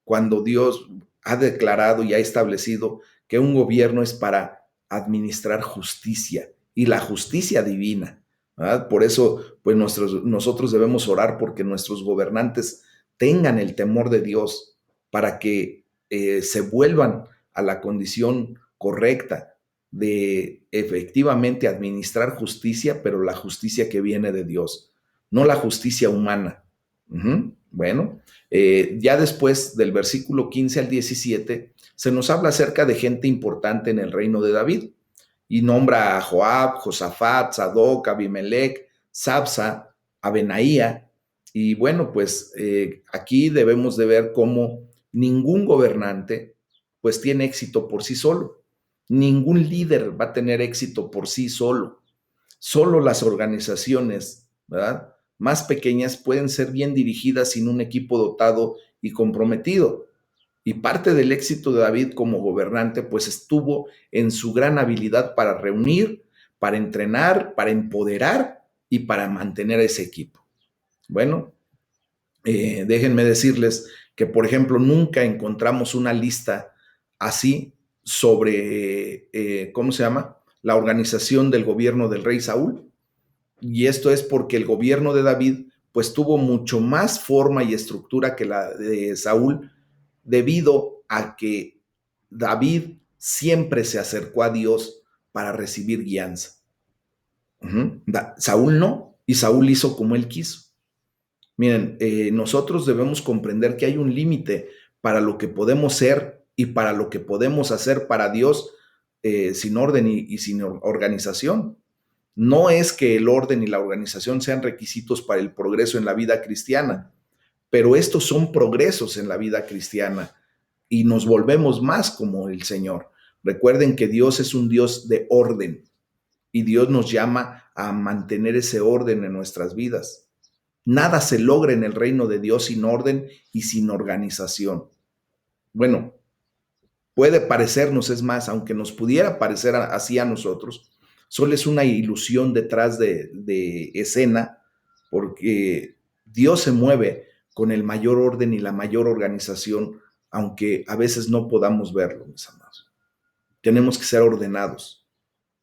cuando Dios ha declarado y ha establecido que un gobierno es para administrar justicia y la justicia divina, ¿verdad? Por eso, pues nosotros debemos orar porque nuestros gobernantes tengan el temor de Dios para que se vuelvan a la condición correcta de efectivamente administrar justicia, pero la justicia que viene de Dios, no la justicia humana. Bueno, ya después del versículo 15 al 17, se nos habla acerca de gente importante en el reino de David y nombra a Joab, Josafat, Sadoc, Abimelech, Sabsa, Abenaía. Y bueno, pues aquí debemos de ver cómo ningún gobernante pues tiene éxito por sí solo. Ningún líder va a tener éxito por sí solo. Solo las organizaciones, ¿verdad?, más pequeñas pueden ser bien dirigidas sin un equipo dotado y comprometido. Y parte del éxito de David como gobernante pues estuvo en su gran habilidad para reunir, para entrenar, para empoderar y para mantener a ese equipo. Bueno, déjenme decirles que, por ejemplo, nunca encontramos una lista así sobre, ¿cómo se llama?, la organización del gobierno del rey Saúl. Y esto es porque el gobierno de David pues tuvo mucho más forma y estructura que la de Saúl, debido a que David siempre se acercó a Dios para recibir guianza. Saúl no, y Saúl hizo como él quiso. Miren, nosotros debemos comprender que hay un límite para lo que podemos ser y para lo que podemos hacer para Dios, sin orden y sin organización. No es que el orden y la organización sean requisitos para el progreso en la vida cristiana, pero estos son progresos en la vida cristiana y nos volvemos más como el Señor. Recuerden que Dios es un Dios de orden y Dios nos llama a mantener ese orden en nuestras vidas. Nada se logra en el reino de Dios sin orden y sin organización. Bueno, puede parecernos, es más, aunque nos pudiera parecer así a nosotros, solo es una ilusión detrás de escena, porque Dios se mueve con el mayor orden y la mayor organización, aunque a veces no podamos verlo, mis amados. Tenemos que ser ordenados.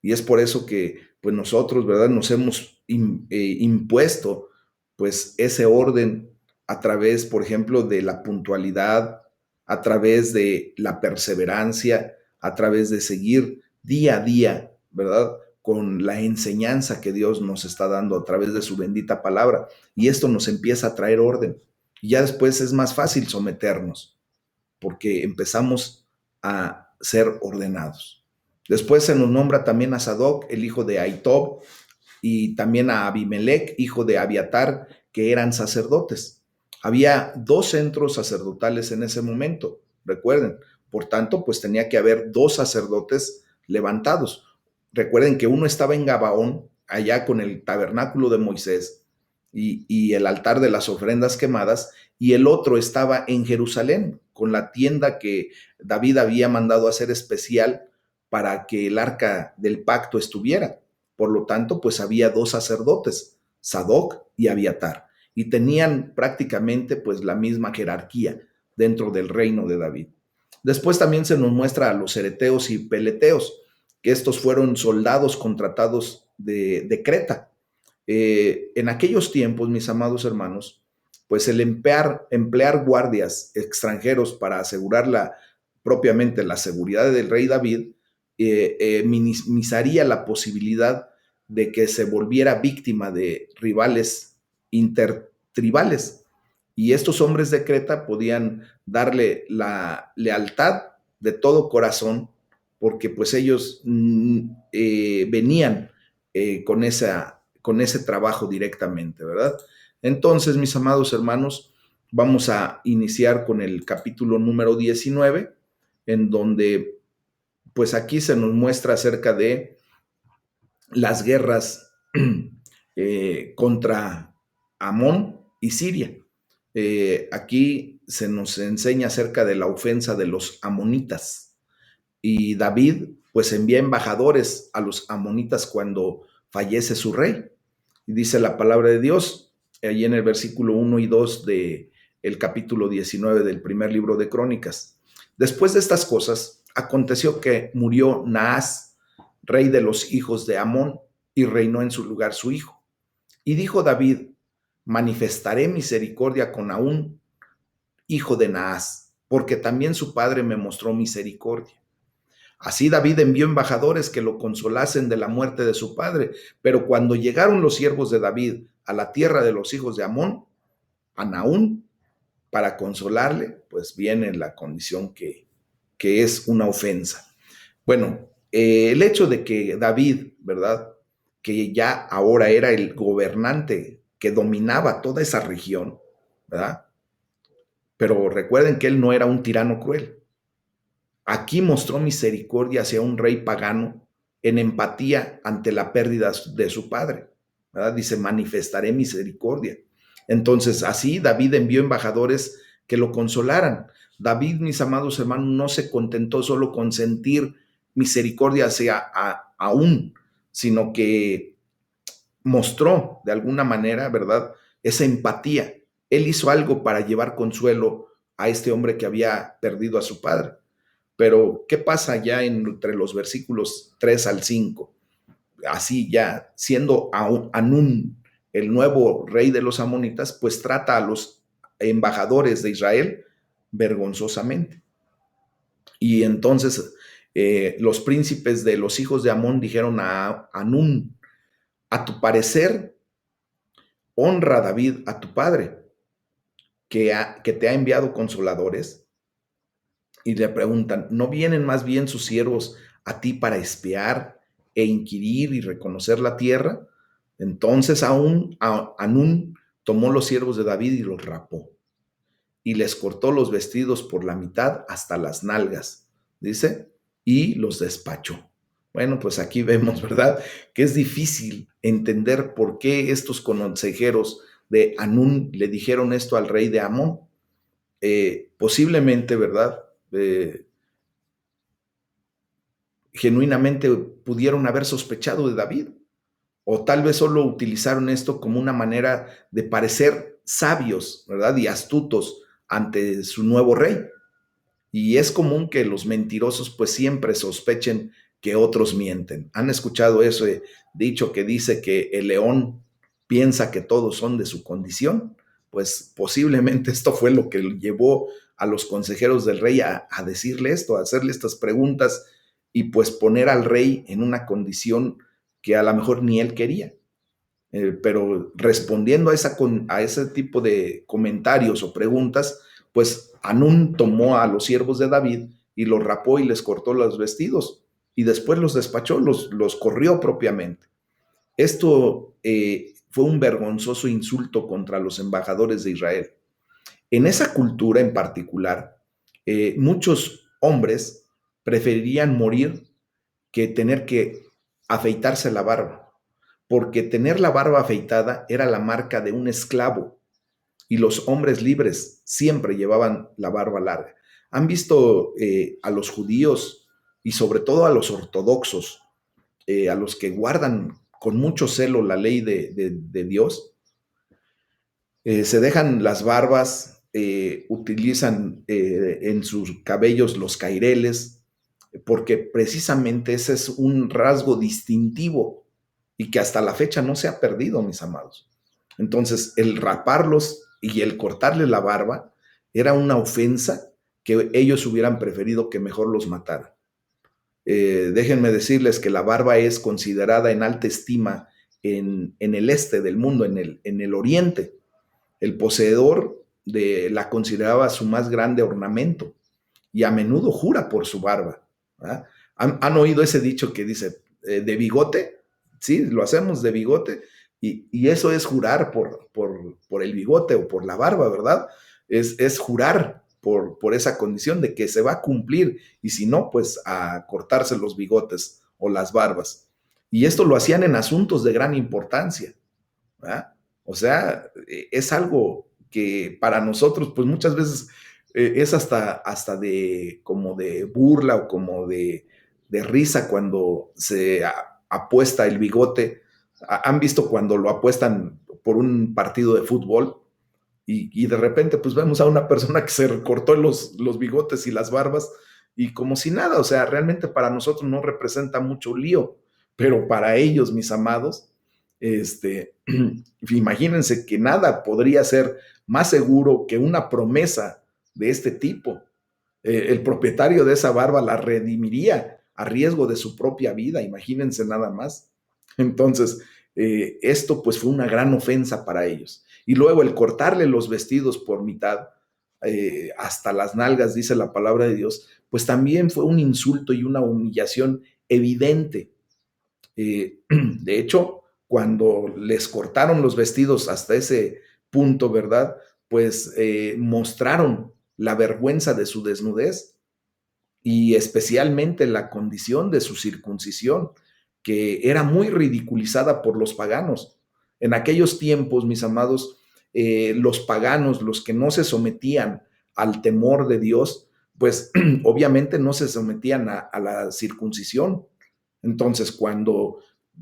Y es por eso que pues nosotros, ¿verdad?, nos hemos impuesto pues ese orden a través, por ejemplo, de la puntualidad, a través de la perseverancia, a través de seguir día a día, ¿verdad?, con la enseñanza que Dios nos está dando a través de su bendita palabra. Y esto nos empieza a traer orden. Y ya después es más fácil someternos, porque empezamos a ser ordenados. Después se nos nombra también a Sadoc, el hijo de Ahitob, y también a Abimelech, hijo de Abiatar, que eran sacerdotes. Había dos centros sacerdotales en ese momento, recuerden. Por tanto, pues tenía que haber dos sacerdotes levantados. Recuerden que uno estaba en Gabaón, allá con el tabernáculo de Moisés y el altar de las ofrendas quemadas, y el otro estaba en Jerusalén, con la tienda que David había mandado hacer especial para que el arca del pacto estuviera. Por lo tanto, pues había dos sacerdotes, Sadoc y Abiatar, y tenían prácticamente pues la misma jerarquía dentro del reino de David. Después también se nos muestra a los cereteos y peleteos, que estos fueron soldados contratados de Creta. En aquellos tiempos, mis amados hermanos, pues el emplear guardias extranjeros para asegurar propiamente la seguridad del rey David, minimizaría la posibilidad de que se volviera víctima de rivales intertribales. Y estos hombres de Creta podían darle la lealtad de todo corazón, porque pues ellos venían con ese trabajo directamente, ¿verdad? Entonces, mis amados hermanos, vamos a iniciar con el capítulo número 19, en donde pues aquí se nos muestra acerca de las guerras contra Amón y Siria. Aquí se nos enseña acerca de la ofensa de los amonitas, y David pues envía embajadores a los amonitas cuando fallece su rey. Y dice la palabra de Dios allí en el versículo 1 y 2 de el capítulo 19 del primer libro de Crónicas. Después de estas cosas, aconteció que murió Naas, rey de los hijos de Amón, y reinó en su lugar su hijo. Y dijo David: manifestaré misericordia con Aún, hijo de Naas, porque también su padre me mostró misericordia. Así David envió embajadores que lo consolasen de la muerte de su padre, pero cuando llegaron los siervos de David a la tierra de los hijos de Amón, a Naún, para consolarle, pues viene la condición que es una ofensa. Bueno, el hecho de que David, ¿verdad?, que ya ahora era el gobernante que dominaba toda esa región, ¿verdad? Pero recuerden que él no era un tirano cruel. Aquí mostró misericordia hacia un rey pagano en empatía ante la pérdida de su padre, ¿verdad? Dice: manifestaré misericordia. Entonces, así David envió embajadores que lo consolaran. David, mis amados hermanos, no se contentó solo con sentir misericordia hacia Aún, sino que mostró de alguna manera, ¿verdad?, esa empatía. Él hizo algo para llevar consuelo a este hombre que había perdido a su padre. Pero, ¿qué pasa ya entre los versículos 3 al 5? Así ya, siendo Anún el nuevo rey de los amonitas, pues trata a los embajadores de Israel vergonzosamente. Y entonces los príncipes de los hijos de Amón dijeron a Anún: a tu parecer, honra David a tu padre, que te ha enviado consoladores. Y le preguntan: ¿no vienen más bien sus siervos a ti para espiar e inquirir y reconocer la tierra? Entonces Anún tomó los siervos de David y los rapó, y les cortó los vestidos por la mitad hasta las nalgas, dice, y los despachó. Bueno, pues aquí vemos, ¿verdad?, que es difícil entender por qué estos consejeros de Anún le dijeron esto al rey de Amón. Posiblemente, ¿verdad?, genuinamente pudieron haber sospechado de David, o tal vez solo utilizaron esto como una manera de parecer sabios, ¿verdad?, y astutos ante su nuevo rey. Y es común que los mentirosos pues siempre sospechen que otros mienten. ¿Han escuchado ese dicho que dice que el león piensa que todos son de su condición? Pues posiblemente esto fue lo que llevó a los consejeros del rey a decirle esto, a hacerle estas preguntas, y pues poner al rey en una condición que a lo mejor ni él quería. Pero respondiendo a ese tipo de comentarios o preguntas, pues Anún tomó a los siervos de David y los rapó y les cortó los vestidos, y después los despachó, los corrió propiamente. Esto fue un vergonzoso insulto contra los embajadores de Israel. En esa cultura en particular, muchos hombres preferirían morir que tener que afeitarse la barba, porque tener la barba afeitada era la marca de un esclavo, y los hombres libres siempre llevaban la barba larga. Han visto a los judíos y sobre todo a los ortodoxos, a los que guardan con mucho celo la ley de Dios, se dejan las barbas, utilizan en sus cabellos los caireles, porque precisamente ese es un rasgo distintivo y que hasta la fecha no se ha perdido, mis amados. Entonces, el raparlos y el cortarle la barba era una ofensa que ellos hubieran preferido que mejor los mataran. Déjenme decirles que la barba es considerada en alta estima en el este del mundo, en el oriente. El poseedor la consideraba su más grande ornamento y a menudo jura por su barba. ¿Verdad? ¿Han oído ese dicho que dice, de bigote? Sí, lo hacemos de bigote y eso es jurar por el bigote o por la barba, ¿verdad? Es jurar por esa condición de que se va a cumplir y si no, pues a cortarse los bigotes o las barbas. Y esto lo hacían en asuntos de gran importancia, ¿verdad? O sea, es algo que para nosotros, pues muchas veces es hasta de como de burla o como de risa cuando se apuesta el bigote. ¿Han visto cuando lo apuestan por un partido de fútbol? Y de repente pues vemos a una persona que se recortó los bigotes y las barbas y como si nada, o sea, realmente para nosotros no representa mucho lío, pero para ellos, mis amados, este, imagínense que nada podría ser más seguro que una promesa de este tipo. El propietario de esa barba la redimiría a riesgo de su propia vida, imagínense nada más. Entonces, esto pues fue una gran ofensa para ellos. Y luego el cortarle los vestidos por mitad, hasta las nalgas, dice la palabra de Dios, pues también fue un insulto y una humillación evidente. De hecho, cuando les cortaron los vestidos hasta ese punto, ¿verdad? Pues mostraron la vergüenza de su desnudez y especialmente la condición de su circuncisión, que era muy ridiculizada por los paganos. En aquellos tiempos, mis amados, los paganos, los que no se sometían al temor de Dios, pues obviamente no se sometían a la circuncisión. Entonces, cuando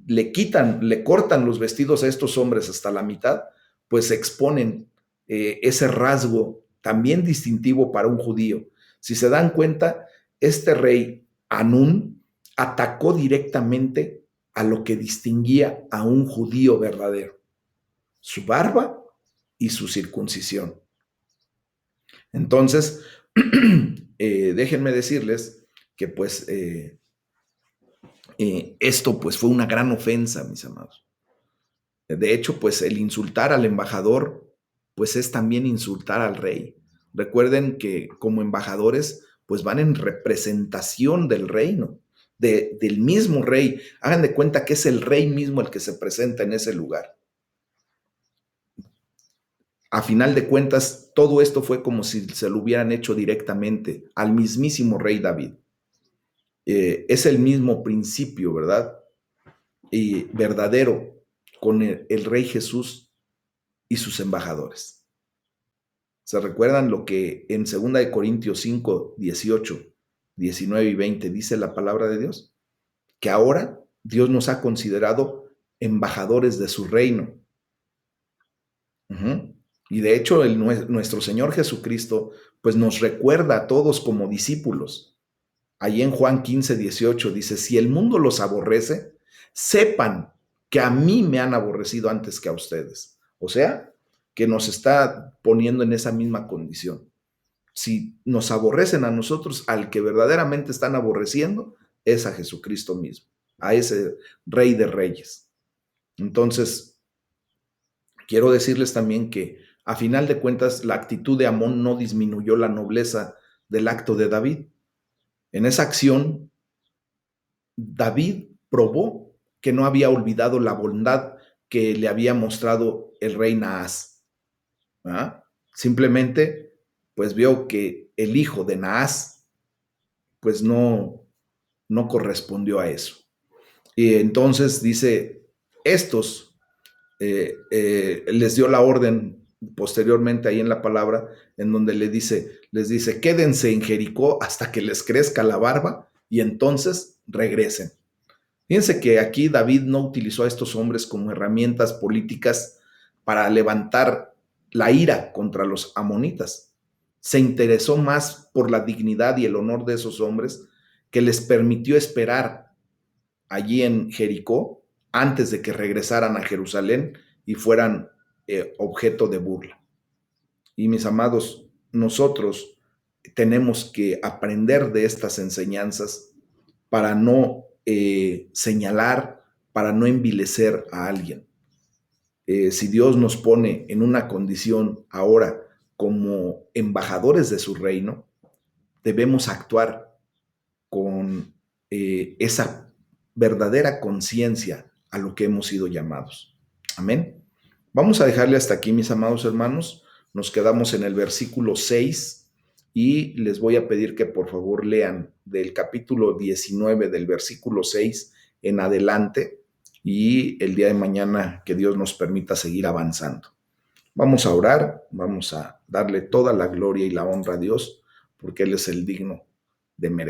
le cortan los vestidos a estos hombres hasta la mitad, pues exponen ese rasgo también distintivo para un judío. Si se dan cuenta, este rey Anún atacó directamente a lo que distinguía a un judío verdadero, su barba y su circuncisión. Entonces, déjenme decirles que pues esto pues fue una gran ofensa, mis amados. De hecho, pues el insultar al embajador, pues es también insultar al rey. Recuerden que como embajadores, pues van en representación del reino, del mismo rey. Hagan de cuenta que es el rey mismo el que se presenta en ese lugar. A final de cuentas, todo esto fue como si se lo hubieran hecho directamente al mismísimo rey David. Es el mismo principio, ¿verdad? Y verdadero con el rey Jesús y sus embajadores. ¿Se recuerdan lo que en 2 Corintios 5, 18, 19 y 20 dice la palabra de Dios? Que ahora Dios nos ha considerado embajadores de su reino. Y de hecho, nuestro Señor Jesucristo, pues nos recuerda a todos como discípulos. Allí en Juan 15, 18 dice, si el mundo los aborrece, sepan que a mí me han aborrecido antes que a ustedes. O sea, que nos está poniendo en esa misma condición. Si nos aborrecen a nosotros, al que verdaderamente están aborreciendo es a Jesucristo mismo, a ese Rey de Reyes. Entonces, quiero decirles también que a final de cuentas la actitud de Amón no disminuyó la nobleza del acto de David. En esa acción, David probó que no había olvidado la bondad que le había mostrado el rey Naas. ¿Ah? Simplemente, pues vio que el hijo de Naas, pues no correspondió a eso. Y entonces dice, estos les dio la orden posteriormente ahí en la palabra, en donde les dice, quédense en Jericó hasta que les crezca la barba y entonces regresen. Fíjense que aquí David no utilizó a estos hombres como herramientas políticas para levantar la ira contra los amonitas. Se interesó más por la dignidad y el honor de esos hombres que les permitió esperar allí en Jericó antes de que regresaran a Jerusalén y fueran objeto de burla. Y mis amados, nosotros tenemos que aprender de estas enseñanzas para no señalar, para no envilecer a alguien. Si Dios nos pone en una condición ahora como embajadores de su reino, debemos actuar con esa verdadera conciencia a lo que hemos sido llamados. Amén. Vamos a dejarle hasta aquí, mis amados hermanos. Nos quedamos en el versículo 6 y les voy a pedir que por favor lean del capítulo 19, del versículo 6 en adelante, y el día de mañana que Dios nos permita seguir avanzando. Vamos a orar, vamos a darle toda la gloria y la honra a Dios, porque Él es el digno de merecer.